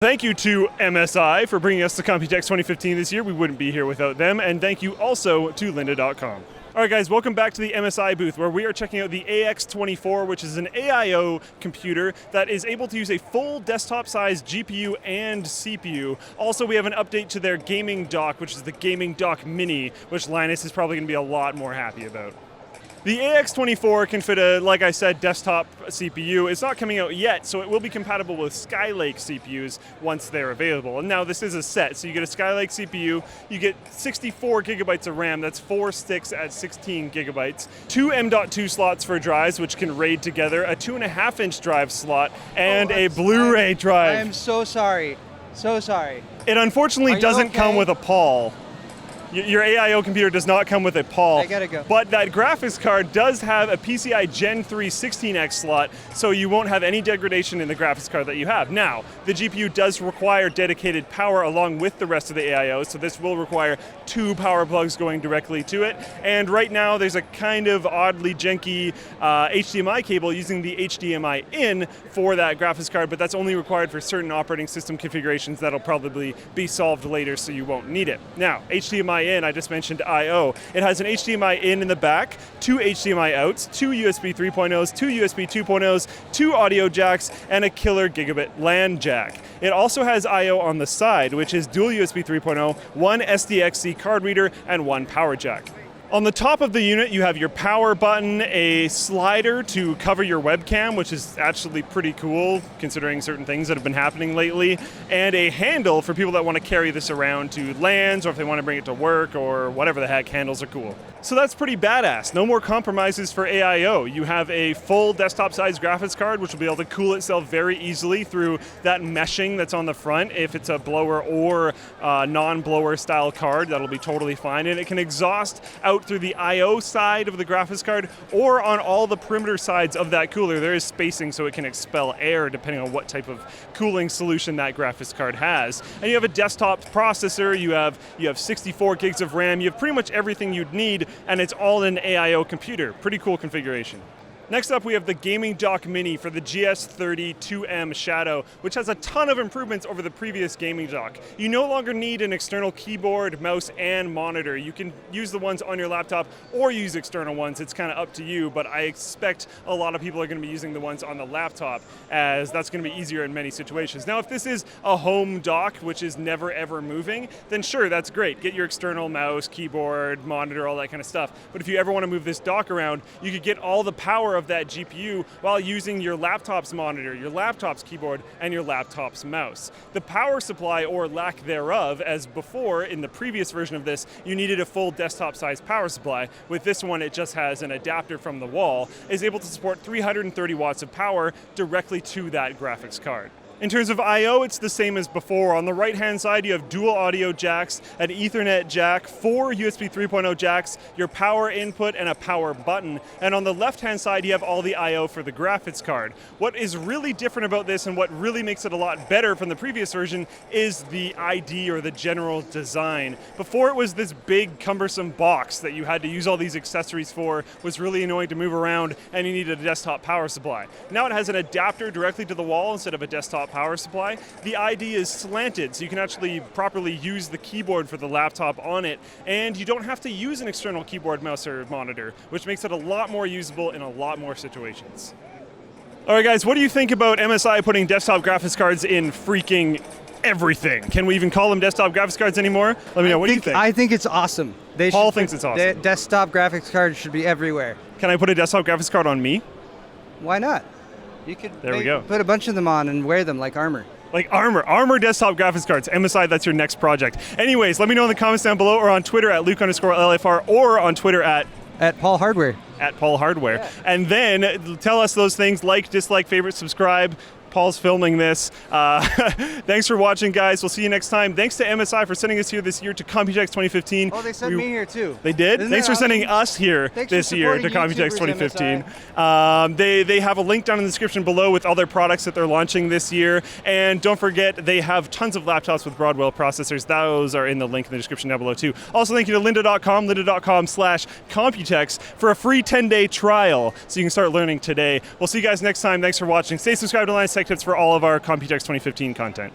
Thank you to MSI for bringing us to Computex 2015 this year. We wouldn't be here without them. And thank you also to lynda.com. All right, guys, welcome back to the MSI booth where we are checking out the AX24, which is an AIO computer that is able to use a full desktop-sized GPU and CPU. Also, we have an update to their gaming dock, which is the Gaming Dock Mini, which Linus is probably going to be a lot more happy about. The AX24 can fit a, like I said, desktop CPU. It's not coming out yet, so it will be compatible with Skylake CPUs once they're available. And now this is a set, so you get a Skylake CPU, you get 64 gigabytes of RAM, that's 4 sticks at 16 gigabytes, 2 M.2 slots for drives, which can RAID together, a 2.5-inch drive slot, and a Blu-ray drive. I am so sorry. So sorry. It unfortunately doesn't come with a PAL. Your AIO computer does not come with a PAL. I gotta go. But that graphics card does have a PCI Gen 3 16X slot, so you won't have any degradation in the graphics card that you have. Now, the GPU does require dedicated power along with the rest of the AIO, so this will require 2 power plugs going directly to it. And right now, there's a kind of oddly janky HDMI cable using the HDMI in for that graphics card, but that's only required for certain operating system configurations that'll probably be solved later, so you won't need it. Now, HDMI in, I just mentioned I/O. It has an HDMI in the back, 2 HDMI outs, 2 USB 3.0s, 2 USB 2.0s, 2 audio jacks, and a killer gigabit LAN jack. It also has I/O on the side, which is dual USB 3.0, 1 SDXC card reader, and 1 power jack. On the top of the unit, you have your power button, a slider to cover your webcam, which is actually pretty cool considering certain things that have been happening lately, and a handle for people that want to carry this around to LANs or if they want to bring it to work or whatever the heck. Handles are cool. So that's pretty badass. No more compromises for AIO. You have a full desktop-sized graphics card, which will be able to cool itself very easily through that meshing that's on the front. If it's a blower or non-blower style card, that'll be totally fine. And it can exhaust out through the I/O side of the graphics card or on all the perimeter sides of that cooler. There is spacing so it can expel air depending on what type of cooling solution that graphics card has. And you have a desktop processor, you have 64 gigs of RAM, you have pretty much everything you'd need, and it's all in AIO computer. Pretty cool configuration. Next up, we have the Gaming Dock Mini for the GS30 2M Shadow, which has a ton of improvements over the previous gaming dock. You no longer need an external keyboard, mouse, and monitor. You can use the ones on your laptop or use external ones. It's kind of up to you, but I expect a lot of people are going to be using the ones on the laptop, as that's going to be easier in many situations. Now, if this is a home dock, which is never ever moving, then sure, that's great. Get your external mouse, keyboard, monitor, all that kind of stuff. But if you ever want to move this dock around, you could get all the power of that GPU while using your laptop's monitor, your laptop's keyboard, and your laptop's mouse. The power supply, or lack thereof, as before in the previous version of this, you needed a full desktop-sized power supply. With this one, it just has an adapter from the wall, is able to support 330 watts of power directly to that graphics card. In terms of I/O, it's the same as before. On the right-hand side, you have dual audio jacks, an Ethernet jack, 4 USB 3.0 jacks, your power input, and a power button. And on the left-hand side, you have all the I/O for the graphics card. What is really different about this and what really makes it a lot better from the previous version is the ID, or the general design. Before, it was this big, cumbersome box that you had to use all these accessories for, was really annoying to move around, and you needed a desktop power supply. Now it has an adapter directly to the wall instead of a desktop power supply. The ID is slanted, so you can actually properly use the keyboard for the laptop on it, and you don't have to use an external keyboard, mouse, or monitor, which makes it a lot more usable in a lot more situations. All right, guys, what do you think about MSI putting desktop graphics cards in freaking everything? Can we even call them desktop graphics cards anymore? Let me know. What do you think? I think it's awesome. Paul thinks it's awesome. Desktop graphics cards should be everywhere. Can I put a desktop graphics card on me? Why not? You could we go. Put a bunch of them on and wear them like armor. Like armor desktop graphics cards. MSI, that's your next project. Anyways, let me know in the comments down below, or on Twitter at Luke_LFR, or on Twitter at Paul Hardware. At Paul Hardware. Yeah. And then tell us those things: like, dislike, favorite, subscribe. Paul's filming this. Thanks for watching, guys. We'll see you next time. Thanks to MSI for sending us here this year to Computex 2015. Oh, they sent me here too. They did? Thanks for sending us here this year to Computex 2015. They have a link down in the description below with other products that they're launching this year. And don't forget, they have tons of laptops with Broadwell processors. Those are in the link in the description down below too. Also, thank you to lynda.com, lynda.com/Computex for a free 10-day trial, so you can start learning today. We'll see you guys next time. Thanks for watching. Stay subscribed to Linus Tech Tips for all of our Computex 2015 content.